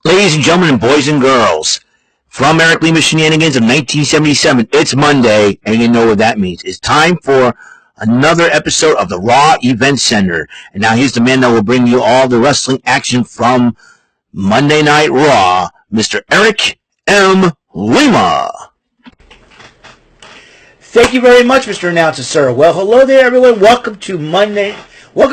Ladies and gentlemen, boys and girls, from Eric Lima Shenanigans of 1977, it's Monday, and you know what that means. It's time for another episode of the Raw Event Center. And now here's the man that will bring you all the wrestling action from Monday Night Raw, Mr. Eric M. Lima. Thank you very much, Mr. Announcer, sir. Well, hello there, everyone. Welcome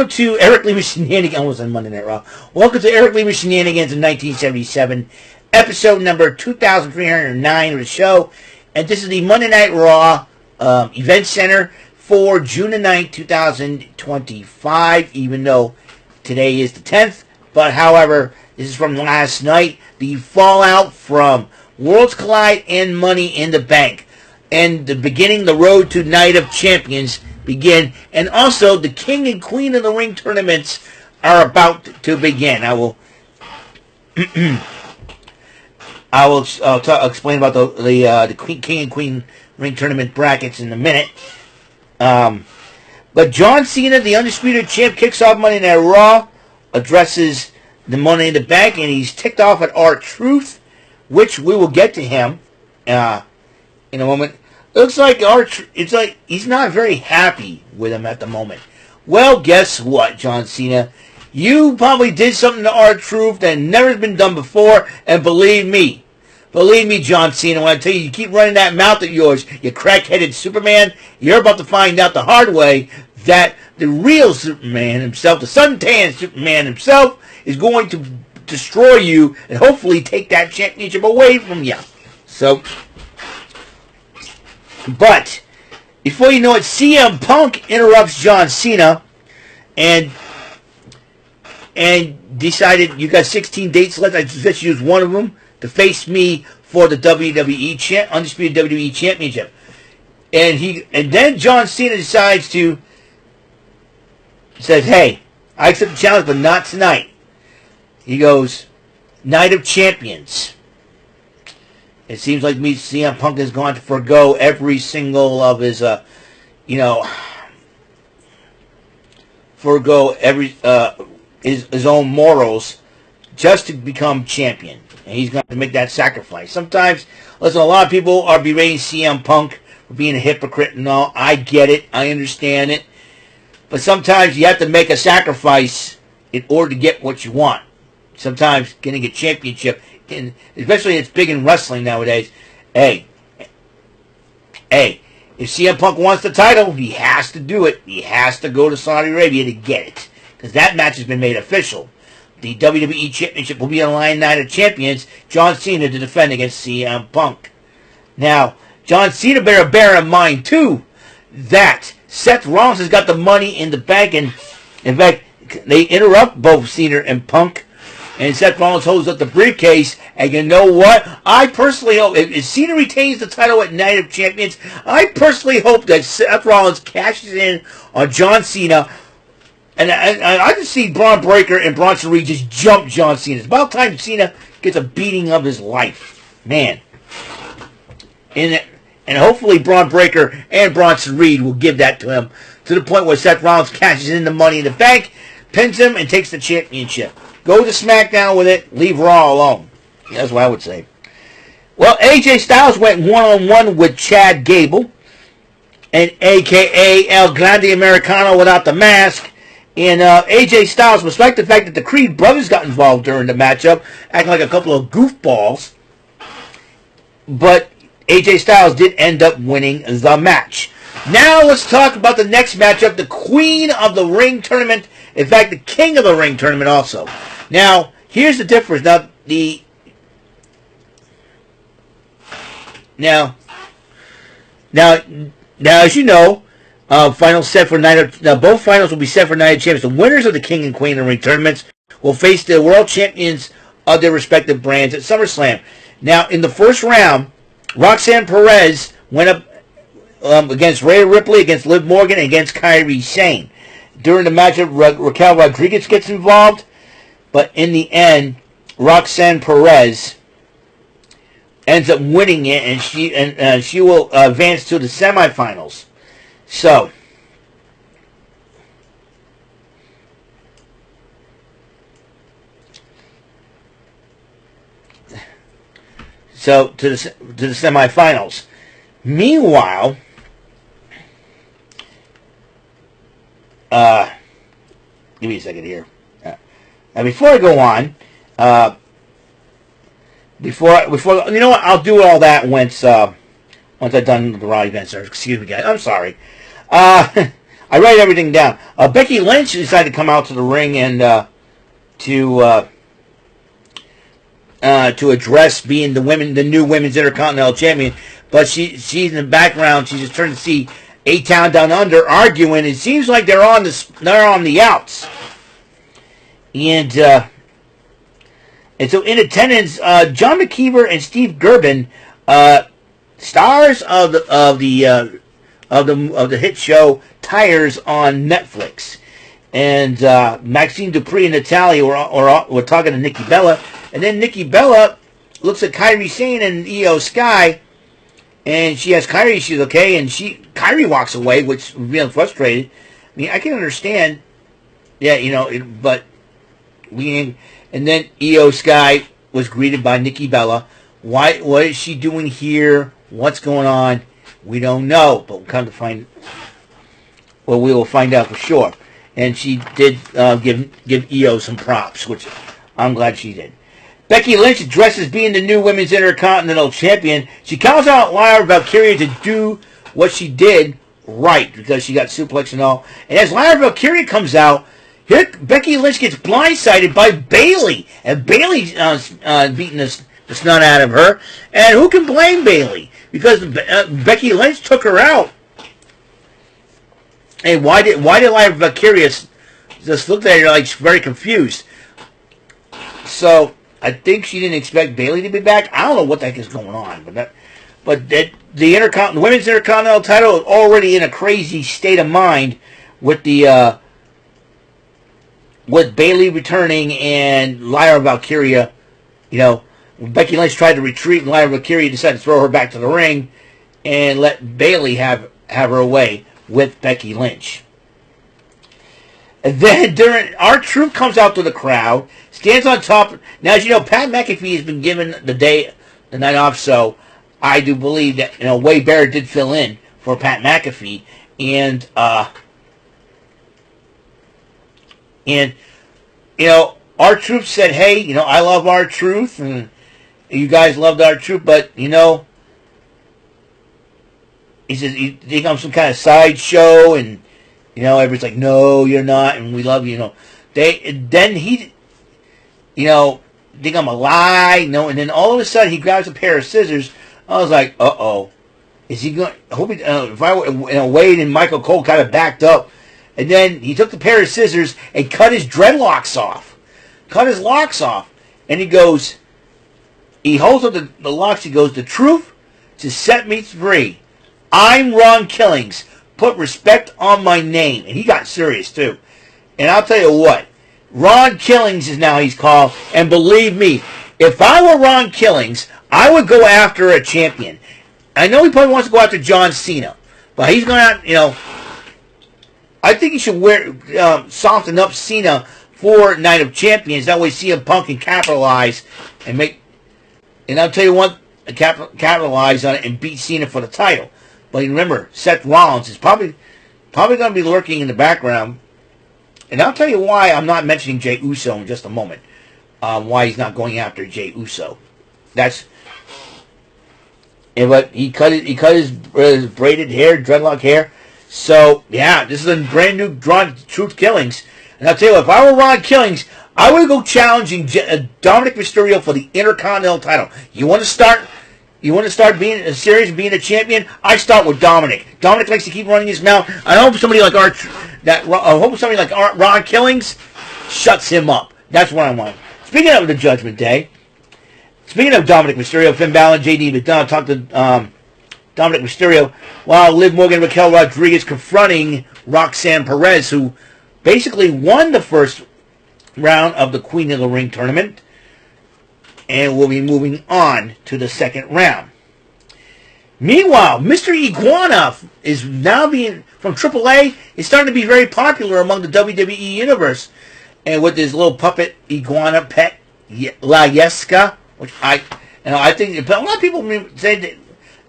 to Eric Lima Shenanigans. I almost on Monday Night Raw. Welcome to Eric Lima Shenanigans in 1977, episode number 2309 of the show. And this is the Monday Night Raw Event Center for June the 9th, 2025, even though today is the 10th. But, however, this is from last night, the fallout from Worlds Collide and Money in the Bank. And the road to Night of Champions begin. And also, the King and Queen of the Ring tournaments are about to begin. I will explain about the King and Queen Ring tournament brackets in a minute. But John Cena, the Undisputed Champ, kicks off Monday Night Raw, addresses the Money in the Bank, and he's ticked off at R-Truth, which we will get to him in a moment. Looks like he's not very happy with him at the moment. Well, guess what, John Cena? You probably did something to R-Truth that never been done before, and believe me, John Cena, when I tell you, you keep running that mouth of yours, you crack-headed Superman, you're about to find out the hard way that the real Superman himself, the suntan Superman himself, is going to destroy you and hopefully take that championship away from you. But before you know it, CM Punk interrupts John Cena and decided you got 16 dates left. I just use one of them to face me for the WWE Undisputed WWE Championship. And then John Cena says, "Hey, I accept the challenge, but not tonight." He goes, "Night of Champions." It seems like CM Punk is going to forego every single of his, his own morals just to become champion. And he's going to make that sacrifice. Sometimes, listen, a lot of people are berating CM Punk for being a hypocrite and all. I get it. I understand it. But sometimes you have to make a sacrifice in order to get what you want. Sometimes getting a championship, especially it's big in wrestling nowadays. Hey, if CM Punk wants the title, he has to do it. He has to go to Saudi Arabia to get it. Because that match has been made official. The WWE Championship will be on line Night of Champions. John Cena to defend against CM Punk. Now, John Cena better bear in mind, too, that Seth Rollins has got the Money in the Bank. And, in fact, they interrupt both Cena and Punk. And Seth Rollins holds up the briefcase. And you know what? I personally hope, if Cena retains the title at Night of Champions, I personally hope that Seth Rollins cashes in on John Cena. And I just see Braun Breaker and Bronson Reed just jump John Cena. It's about time Cena gets a beating of his life. Man. And hopefully Braun Breaker and Bronson Reed will give that to him to the point where Seth Rollins cashes in the Money in the Bank, pins him, and takes the championship. Go to SmackDown with it. Leave Raw alone. Yeah, that's what I would say. Well, AJ Styles went one-on-one with Chad Gable, and a.k.a. El Grande Americano without the mask. And AJ Styles, despite the fact that the Creed brothers got involved during the matchup, acting like a couple of goofballs, but AJ Styles did end up winning the match. Now let's talk about the next matchup, the Queen of the Ring tournament. In fact, the King of the Ring tournament also. Now, here's the difference. Now, as you know, finals set for both finals will be set for Night of Champions. The winners of the King and Queen of the Ring tournaments will face the world champions of their respective brands at SummerSlam. Now, in the first round, Roxanne Perez went up against Rhea Ripley, against Liv Morgan, and against Kairi Sane. During the matchup, Raquel Rodriguez gets involved, but in the end, Roxanne Perez ends up winning it, and she will advance to the semifinals. So, So to the semifinals. Meanwhile, give me a second here. Now before I go on, before you know what, I'll do all that once I've done the Raw events. Excuse me, guys. I'm sorry. I write everything down. Becky Lynch decided to come out to the ring and to address being the new women's Intercontinental Champion. But she's in the background. She's just trying to see A-Town Down Under arguing. It seems like they're on the outs. And so in attendance, John McKeever and Steve Gerben, stars of the hit show Tires on Netflix, and Maxine Dupree and Natalia were talking to Nikki Bella, and then Nikki Bella looks at Kairi Sane and Io Sky, and she asks Kairi if she's okay, and Kairi walks away, which was being frustrated. I mean, I can understand, but and then Io Sky was greeted by Nikki Bella. What is she doing here? What's going on? We don't know, but we will find out for sure. And she did give Io some props, which I'm glad she did. Becky Lynch addresses being the new Women's Intercontinental Champion. She calls out Lyra Valkyria to do what she did right, because she got suplexed and all. And as Lyra Valkyria comes out, here Becky Lynch gets blindsided by Bayley, and Bayley's beating the snot out of her. And who can blame Bayley? Because Becky Lynch took her out. And why did Lyra Valkyria just look at her like she's very confused? So I think she didn't expect Bayley to be back. I don't know what the heck is going on, but the Women's Intercontinental title is already in a crazy state of mind with with Bayley returning and Lyra Valkyria. Becky Lynch tried to retreat, and Lyra Valkyria decided to throw her back to the ring and let Bayley have her way with Becky Lynch. And then R-Truth comes out to the crowd, stands on top. Now, as you know, Pat McAfee has been given the night off, so I do believe that Wade Barrett did fill in for Pat McAfee, and R-Truth said, "Hey, I love R-Truth, and you guys loved R-Truth, but he says you think I'm some kind of sideshow, and everybody's like, no, you're not, and we love you. Then he, think I'm a lie, and then all of a sudden he grabs a pair of scissors. I was like, uh-oh, is he going? I hope Wade and Michael Cole kind of backed up, and then he took the pair of scissors and cut his dreadlocks off, and he goes. He holds up the locks. He goes, "The truth to set me free. I'm Ron Killings. Put respect on my name." And he got serious, too. And I'll tell you what. Ron Killings is now he's called. And believe me, if I were Ron Killings, I would go after a champion. I know he probably wants to go after John Cena. But he's going to, I think he should soften up Cena for Night of Champions. That way CM Punk can capitalize and make... And I'll tell you what, capitalize on it and beat Cena for the title. But remember, Seth Rollins is probably going to be lurking in the background. And I'll tell you why I'm not mentioning Jey Uso in just a moment. Why he's not going after Jey Uso. But he cut his braided hair, dreadlock hair. So yeah, this is a brand new Truth Killings. And I'll tell you what, if I were Ron Killings, I would go challenging Dominic Mysterio for the Intercontinental title. You want to start being serious and being a champion? I start with Dominic. Dominic likes to keep running his mouth. I hope somebody like Ron Killings shuts him up. That's what I want. Speaking of the Judgment Day, speaking of Dominic Mysterio, Finn Balor, JD McDonough talked to Dominic Mysterio while Liv Morgan and Raquel Rodriguez confronting Roxanne Perez, who basically won the first round of the Queen of the Ring tournament, and we'll be moving on to the second round. Meanwhile, Mr. Iguana is now from AAA, is starting to be very popular among the WWE universe, and with his little puppet iguana pet La Yesca, which And I think, but a lot of people say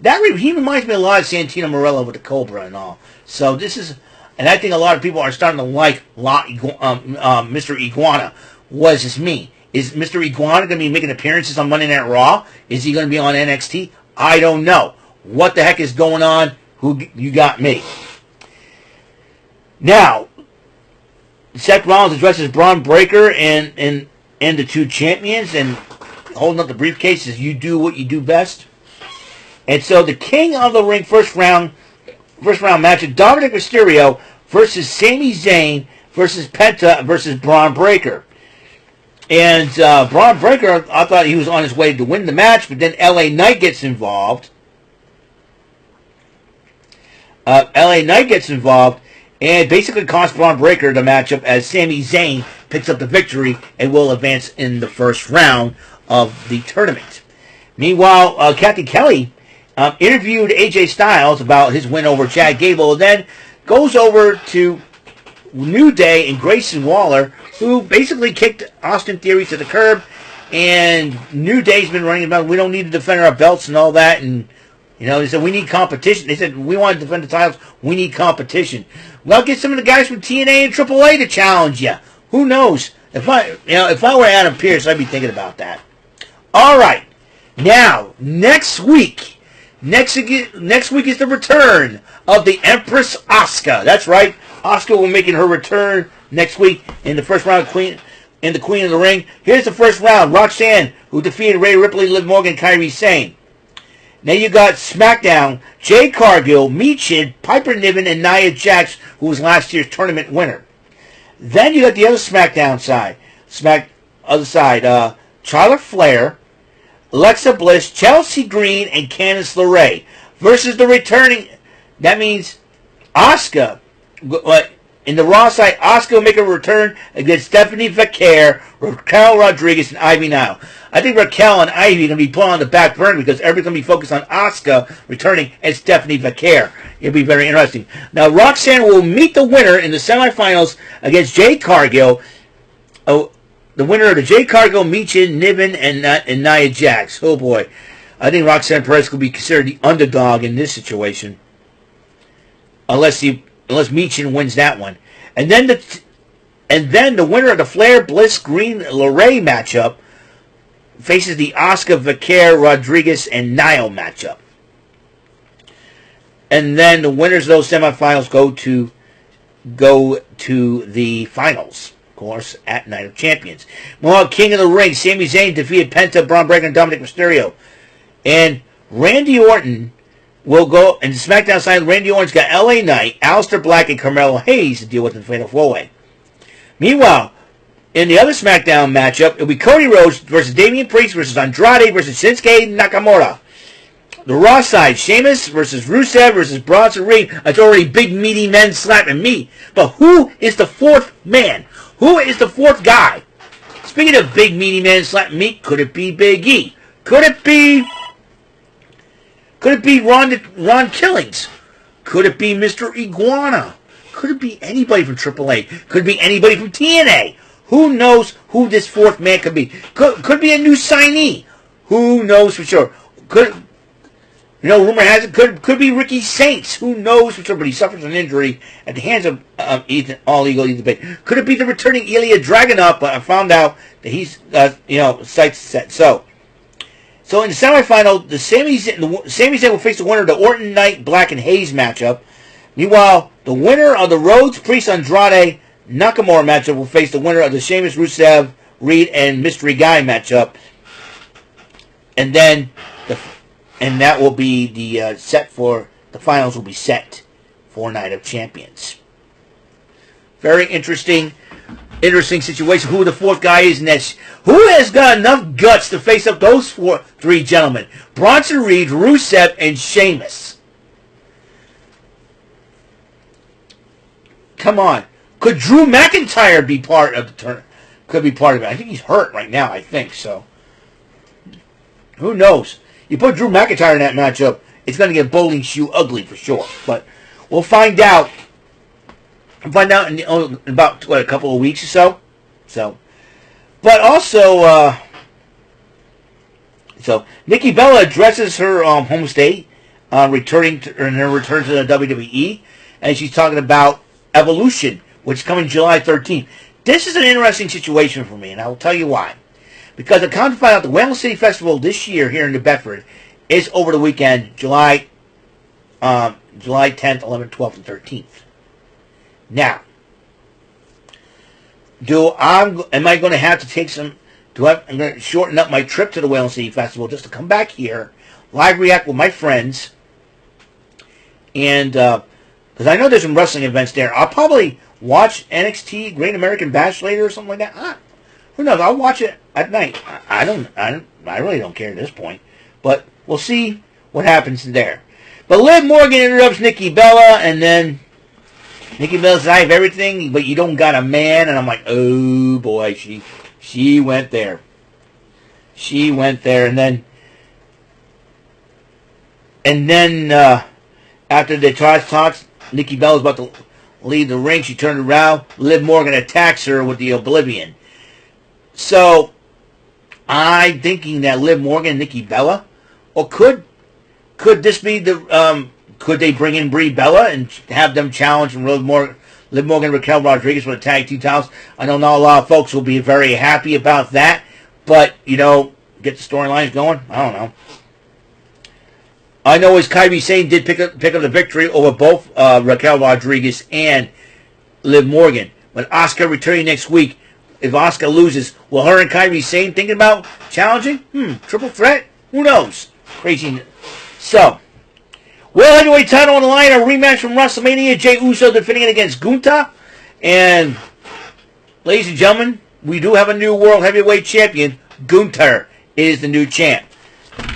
that he reminds me a lot of Santino Marella with the Cobra and all. So this is, and I think a lot of people are starting to like Mr. Iguana. What does this mean? Is Mr. Iguana going to be making appearances on Monday Night Raw? Is he going to be on NXT? I don't know. What the heck is going on? You got me. Now, Seth Rollins addresses Braun Breaker and the two champions and holding up the briefcases. You do what you do best. And so the King of the Ring first round match of Dominic Mysterio versus Sami Zayn versus Penta versus Braun Breaker. And Braun Breaker, I thought he was on his way to win the match, but then LA Knight gets involved. LA Knight gets involved and basically costs Braun Breaker the matchup as Sami Zayn picks up the victory and will advance in the first round of the tournament. Meanwhile, Kathy Kelly interviewed AJ Styles about his win over Chad Gable, and then goes over to New Day and Grayson Waller, who basically kicked Austin Theory to the curb, and New Day's been running about, we don't need to defend our belts and all that, and they said, we need competition. They said, we want to defend the titles, we need competition. Well, get some of the guys from TNA and AAA to challenge you. Who knows? If I were Adam Pearce, I'd be thinking about that. All right. Now, next week is the return of the Empress Asuka. That's right. Asuka will be making her return next week in the first round of Queen of the Ring. Here's the first round. Roxanne, who defeated Rhea Ripley, Liv Morgan, and Kairi Sane. Now you got SmackDown, Jade Cargill, Michin, Piper Niven, and Nia Jax, who was last year's tournament winner. Then you got the other SmackDown side. Charlotte Flair, Alexa Bliss, Chelsea Green, and Candice LeRae versus the returning. That means Asuka. In the Raw side, Asuka will make a return against Stephanie Vaquer, Raquel Rodriguez, and Ivy Nile. I think Raquel and Ivy are going to be put on the back burner because everybody's going to be focused on Asuka returning and Stephanie Vaquer. It'll be very interesting. Now, Roxanne will meet the winner in the semifinals against Jade Cargill. The winner of the Jade Cargill, Michin, Niven, and Nia Jax. Oh boy. I think Roxanne Perez could be considered the underdog in this situation. Unless Michin wins that one. And then the winner of the Flair, Bliss, Green, LeRae matchup faces the Asuka, Vaquer, Rodriguez, and Nile matchup. And then the winners of those semifinals go to the finals, of course, at Night of Champions. Meanwhile, King of the Ring, Sami Zayn defeated Penta, Braun Breaker, and Dominic Mysterio. And Randy Orton will go, and the SmackDown side, Randy Orton's got LA Knight, Aleister Black, and Carmelo Hayes to deal with in the Fatal 4-Way. Meanwhile, in the other SmackDown matchup, it'll be Cody Rhodes versus Damian Priest versus Andrade versus Shinsuke Nakamura. The Raw side, Sheamus versus Rusev versus Bronson Reed. That's already big meaty men slapping meat. But who is the fourth man? Who is the fourth guy? Speaking of big meaty men slapping meat, could it be Big E? Could it be Ron Killings? Could it be Mr. Iguana? Could it be anybody from AAA? Could it be anybody from TNA? Who knows who this fourth man could be? Could be a new signee. Who knows for sure? Rumor has it could be Ricky Saints. Who knows for sure? But he suffers an injury at the hands of All Eagle Ethan Page. Could it be the returning Ilya Dragunov? But I found out that he's sights set. So in the semifinal, the Sami Zayn will face the winner of the Orton, Knight, Black, and Hayes matchup. Meanwhile, the winner of the Rhodes, Priest, Andrade, Nakamura matchup will face the winner of the Sheamus, Rusev, Reed, and Mystery Guy matchup. And then that will be the the finals will be set for Night of Champions. Very interesting situation. Who the fourth guy is next? Who has got enough guts to face up those three gentlemen? Bronson Reed, Rusev, and Sheamus. Come on. Could Drew McIntyre be part of the tournament? Could be part of it. I think he's hurt right now, I think so. Who knows? You put Drew McIntyre in that matchup, it's going to get bowling shoe ugly for sure. But we'll find out. In about a couple of weeks or so. But also, So Nikki Bella addresses her home state, returning to her return to the WWE, and she's talking about Evolution, which is coming July 13th. This is an interesting situation for me, and I will tell you why. Because I come to find out the Whalen City Festival this year here in New Bedford is over the weekend, July 10th, 11th, 12th, and 13th. Now, am I going to have to take some? I'm going to shorten up my trip to the Whalen City Festival just to come back here, live react with my friends, and because I know there's some wrestling events there. I'll probably watch NXT Great American Bash later or something like that. Who knows? I'll watch it at night. I really don't care at this point, but we'll see what happens there. But Liv Morgan interrupts Nikki Bella, and then Nikki Bella says, "I have everything, but you don't got a man." And I'm like, oh boy, she went there. She went there, and then after the talks, Nikki Bella's about to leave the ring. She turned around. Liv Morgan attacks her with the Oblivion. So I'm thinking that Liv Morgan and Nikki Bella, or could this be the could they bring in Brie Bella and have them challenge Liv Morgan and Raquel Rodriguez for the tag team titles? I know not a lot of folks will be very happy about that, but get the storylines going. I don't know. I know as Kairi Sane did pick up the victory over both Raquel Rodriguez and Liv Morgan. But Asuka returning next week. If Asuka loses, will her and Kairi Sane thinking about challenging? Triple threat? Who knows? Crazy. So, World Heavyweight title on the line, a rematch from WrestleMania. Jey Uso defending it against Gunther. And, ladies and gentlemen, we do have a new World Heavyweight champion. Gunther is the new champ.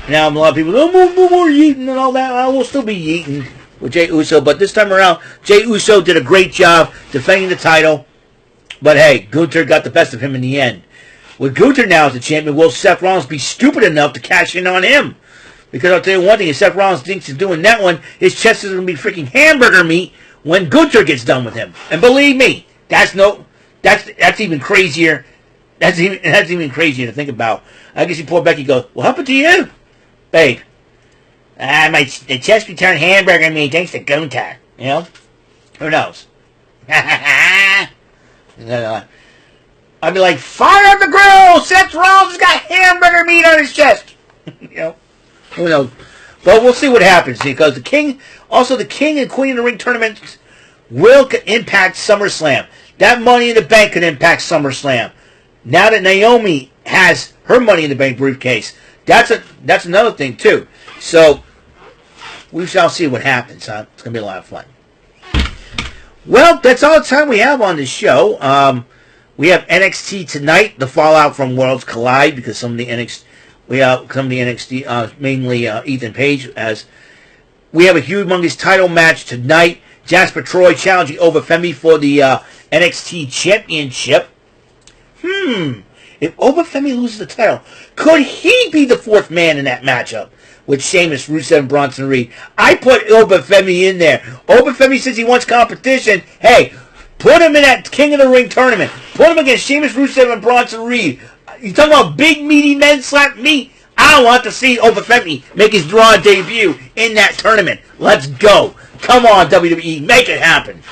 Now, a lot of people, more yeeting and all that. I will still be yeeting with Jey Uso. But this time around, Jey Uso did a great job defending the title. But hey, Gunther got the best of him in the end. With Gunther now as the champion, will Seth Rollins be stupid enough to cash in on him? Because I'll tell you one thing, if Seth Rollins thinks he's doing that one, his chest is going to be freaking hamburger meat when Gunther gets done with him. And believe me, that's even crazier. That's even crazier to think about. I guess poor Becky goes, "What happened to you, babe? The chest returned hamburger meat thanks to Gunther. Who knows?" I'd be like, "Fire on the grill! Seth Rollins has got hamburger meat on his chest." Who knows? But we'll see what happens, because the King and Queen of the Ring tournament will impact SummerSlam. That Money in the Bank could impact SummerSlam. Now that Naomi has her Money in the Bank briefcase, that's another thing too. So we shall see what happens. It's gonna be a lot of fun. Well, that's all the time we have on this show. We have NXT tonight, the fallout from Worlds Collide, because some of the NXT, mainly Ethan Page, as we have a humongous title match tonight. Jasper Troy challenging Obafemi for the NXT Championship. If Obafemi loses the title, could he be the fourth man in that matchup with Sheamus, Rusev, and Bronson Reed? I put Obafemi in there. Obafemi says he wants competition. Hey, put him in that King of the Ring tournament. Put him against Sheamus, Rusev, and Bronson Reed. You talking about big meaty men slap meat? I want to see Obafemi make his Raw debut in that tournament. Let's go. Come on, WWE, make it happen.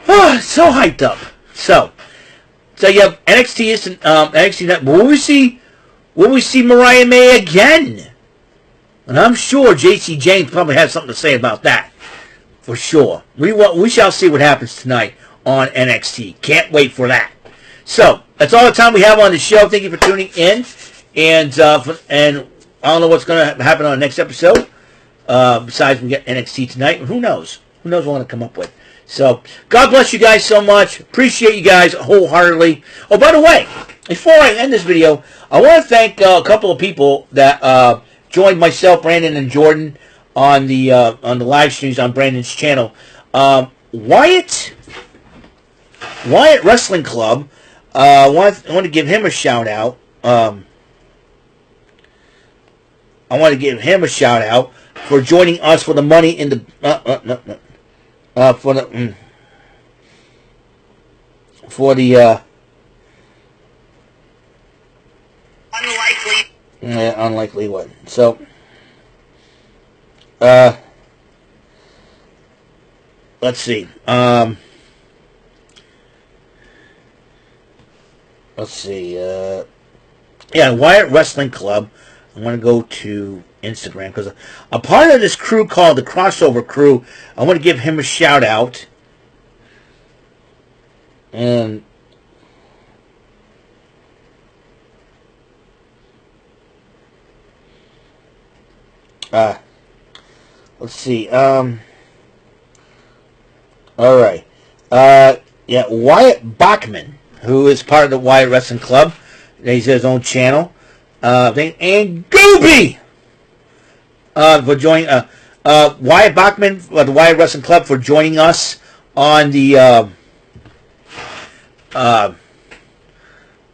So hyped up. So you have NXT is NXT. Will we see Mariah May again? And I'm sure JC James probably has something to say about that. For sure. We shall see what happens tonight on NXT. Can't wait for that. So, that's all the time we have on the show. Thank you for tuning in. And I don't know what's going to happen on the next episode. Besides we get NXT tonight. Who knows? Who knows what I'm going to come up with. So, God bless you guys so much. Appreciate you guys wholeheartedly. Oh, by the way, before I end this video, I want to thank a couple of people that joined myself, Brandon, and Jordan on the live streams on Brandon's channel. Wyatt Wrestling Club. I want to give him a shout out. I want to give him a shout out for joining us for the Money in the unlikely. Unlikely what. So, let's see. Let's see. Wyatt Wrestling Club. I'm going to go to Instagram because a part of this crew called the Crossover Crew. I want to give him a shout out. And let's see. All right. Wyatt Bachman, who is part of the Wyatt Wrestling Club. He's his own channel. And Gooby for joining. Wyatt Bachman of the Wyatt Wrestling Club for joining us on the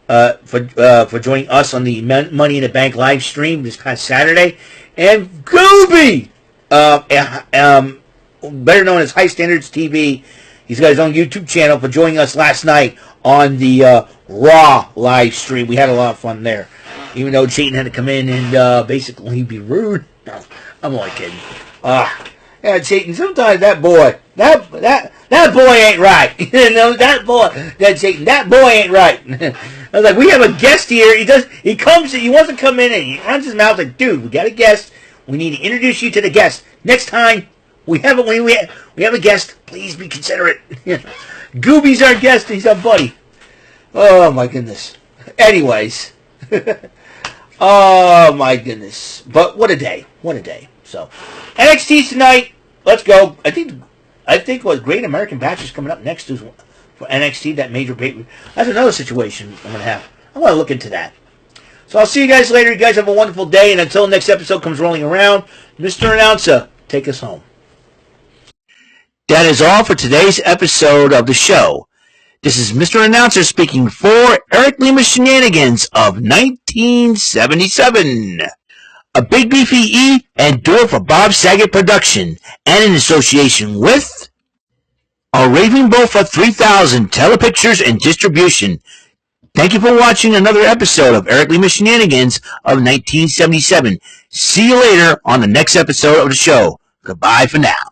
for joining us on the Money in the Bank live stream this past Saturday. And Gooby, better known as High Standards TV. He's got his own YouTube channel for joining us last night on the Raw live stream. We had a lot of fun there. Even though Chayton had to come in and basically be rude. No, I'm only kidding. Chayton, sometimes that boy ain't right. That boy ain't right. I was like, we have a guest here. He wants to come in and he runs his mouth like, dude, we got a guest. We need to introduce you to the guest. Next time we have a guest, please be considerate. Gooby's our guest. He's our buddy. Oh my goodness. Anyways. Oh my goodness. But what a day. What a day. So NXT tonight. Let's go. I think what Great American Bash is coming up next is for NXT, that major pay-per-view. That's another situation I'm gonna have. I want to look into that. So I'll see you guys later. You guys have a wonderful day, and until the next episode comes rolling around, Mr. Announcer, take us home. That is all for today's episode of the show. This is Mr. Announcer speaking for Eric Lima Shenanigans of 1977. A Big Beefy E and door for Bob Saget production, and in association with a Raving Bull for 3000 Telepictures and Distribution. Thank you for watching another episode of Eric Lima Shenanigans of 1977. See you later on the next episode of the show. Goodbye for now.